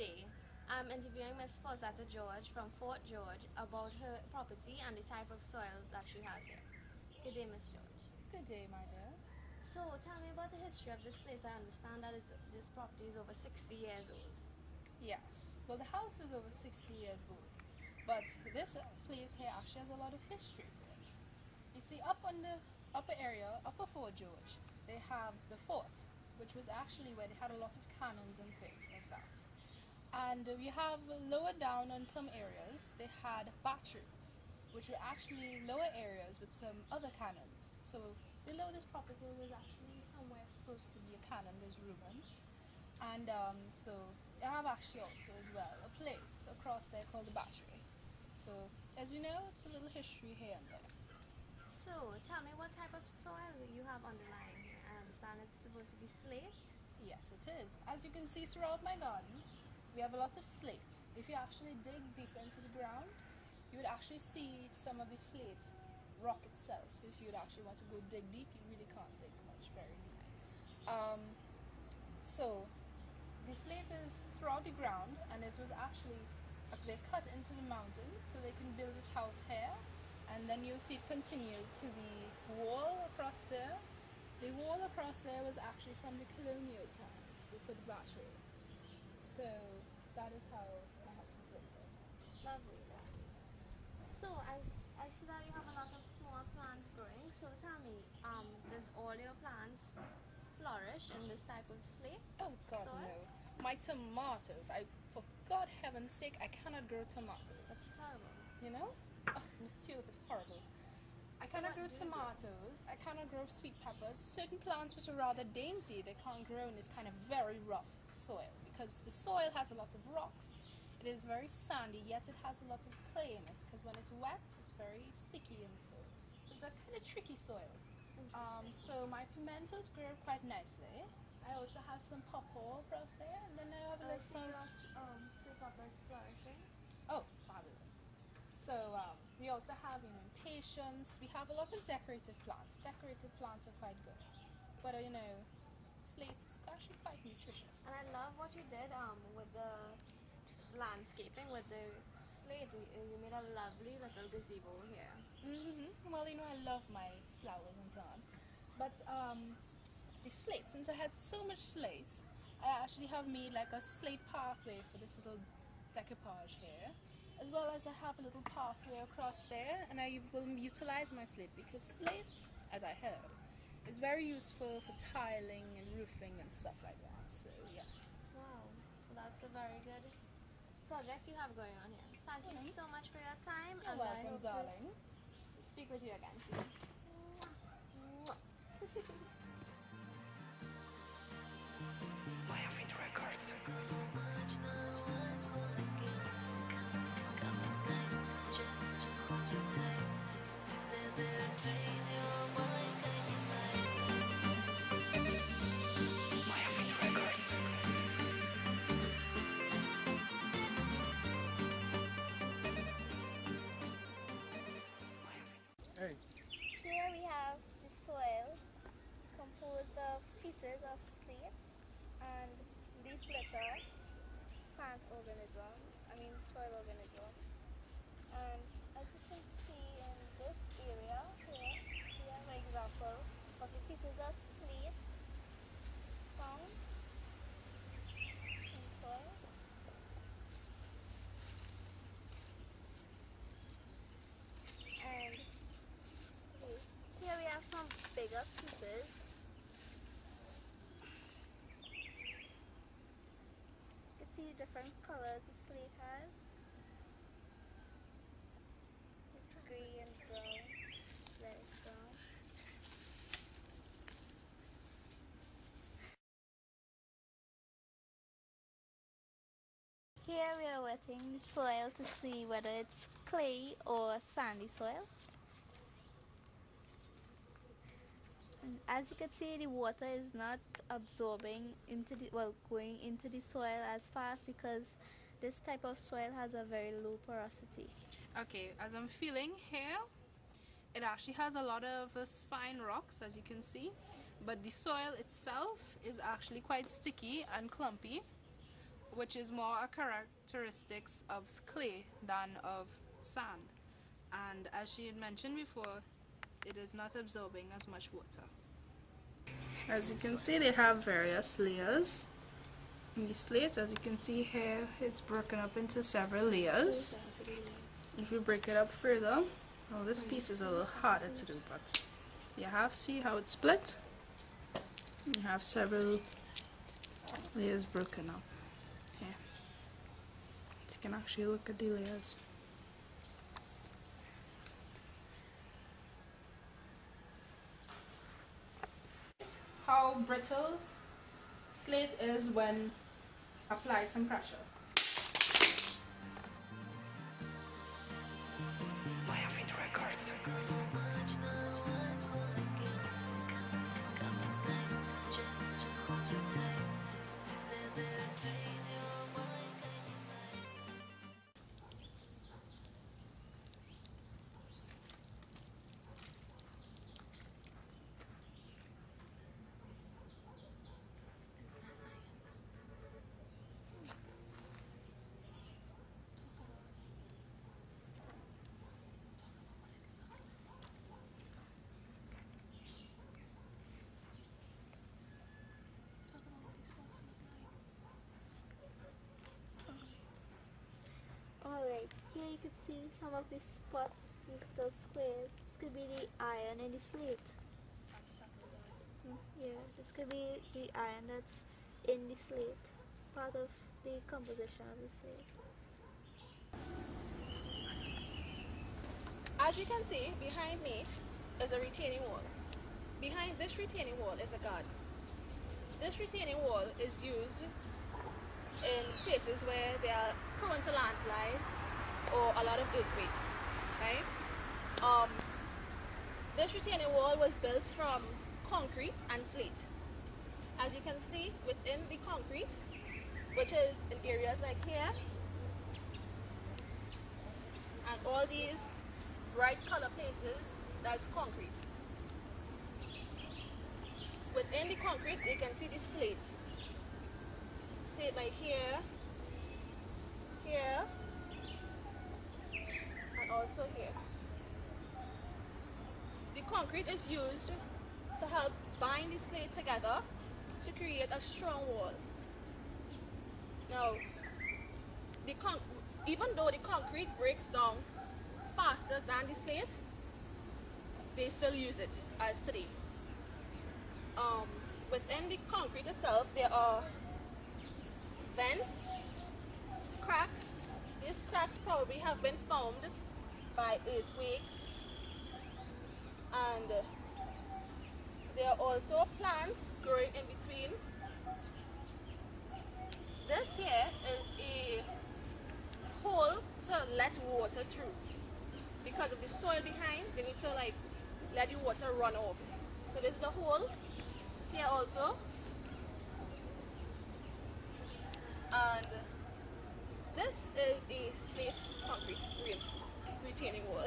Today, I'm interviewing Miss Fawzata George from Fort George about her property and the type of soil that she has here. Good day, Miss George. Good day, my dear. So, tell me about the history of this place. I understand that this property is over 60 years old. Yes, well, the house is over 60 years old, but this place here actually has a lot of history to it. You see, up on the upper area, upper Fort George, they have the fort, which was actually where they had a lot of cannons and things like that. And we have lower down on some areas, they had batteries, which were actually lower areas with some other cannons. So below this property was actually somewhere supposed to be a cannon, there's ruined. And so I have actually also as well a place across there called the Battery. So as you know, it's a little history here and there. So, tell me what type of soil you have underlying here. I understand it's supposed to be slate. Yes, it is. As you can see throughout my garden, we have a lot of slate. If you actually dig deep into the ground, you would actually see some of the slate rock itself. So if you would actually want to go dig deep, you really can't dig much, very deep. So the slate is throughout the ground, and this was actually they cut into the mountain so they can build this house here, and then you'll see it continue to the wall across there. The wall across there was actually from the colonial times before the battery. So that is how my house is built here. Lovely, lovely. So, I see that you have a lot of small plants growing. So, tell me, does all your plants flourish in this type of slate? Oh God, soil? no. My tomatoes, for God heaven's sake, I cannot grow tomatoes. That's terrible. You know? Oh, Miss Tulip is horrible. I So cannot what grow do you grow? tomatoes. I cannot grow sweet peppers. Certain plants which are rather dainty, they can't grow in this kind of very rough soil because the soil has a lot of rocks. It is very sandy, yet it has a lot of clay in it because when it's wet, it's very sticky and so. So it's a kind of tricky soil. So my pimentos grow quite nicely. I also have some pawpaw across there, and then I have I see some. your sweet peppers flourishing. Oh, fabulous! So we also have, patience. We have a lot of decorative plants. Decorative plants are quite good, but slate is actually quite nutritious. And I love what you did with the landscaping with the slate. You made a lovely little gazebo here. Well, I love my flowers and plants, but the slate. Since I had so much slate, I actually have made like a slate pathway for this little decoupage here, as well as I have a little pathway across there, and I will utilize my slate because slate, as I heard, is very useful for tiling and roofing and stuff like that. So yes. Wow, well, that's a very good project you have going on here. Thank you so much for your time, You're and I welcome, hope darling. to speak with you again soon. Mwah. Mayavid Records. Mayavid Records. Hey, Here we have the soil composed of pieces of slate and leaf litter, plant organisms, soil organisms. And as you can see in this area here, we have an example of the pieces of slate found in soil. And here we have some bigger pieces. You can see the different colors the slate has. It's gray and brown, reddish brown. Here we are wetting the soil to see whether it's clay or sandy soil. And as you can see, the water is not absorbing going into the soil as fast because this type of soil has a very low porosity. Okay, as I'm feeling here, it actually has a lot of fine rocks, as you can see, but the soil itself is actually quite sticky and clumpy. which is more a characteristics of clay than of sand. And as she had mentioned before, it is not absorbing as much water. As you can see, they have various layers in the slate. As you can see here, it's broken up into several layers. If you break it up further, well, this piece is a little harder to do, but you have see how it's split. You have several layers broken up here. You can actually look at the layers. How brittle slate is when applied some pressure. Maya Fin Records. Alright, here you can see some of these spots, these little squares. This could be the iron in the slate. Yeah, this could be the iron that's in the slate, part of the composition of the slate. As you can see, behind me is a retaining wall. Behind this retaining wall is a garden. This retaining wall is used in places where they are prone to landslides or a lot of earthquakes. Right? This retaining wall was built from concrete and slate. As you can see, within the concrete, which is in areas like here, and all these bright color places, that's concrete. Within the concrete, you can see the slate. Slate like here, here, and also here. The concrete is used to help bind the slate together to create a strong wall. Now, even though the concrete breaks down faster than the slate, they still use it as today. Within the concrete itself, there are vents, cracks. These cracks probably have been formed by earthquakes, and there are also plants growing in between. This here is a hole to let water through. Because of the soil behind, they need to let the water run off. So this is the hole here also. And this is a slate concrete retaining wall.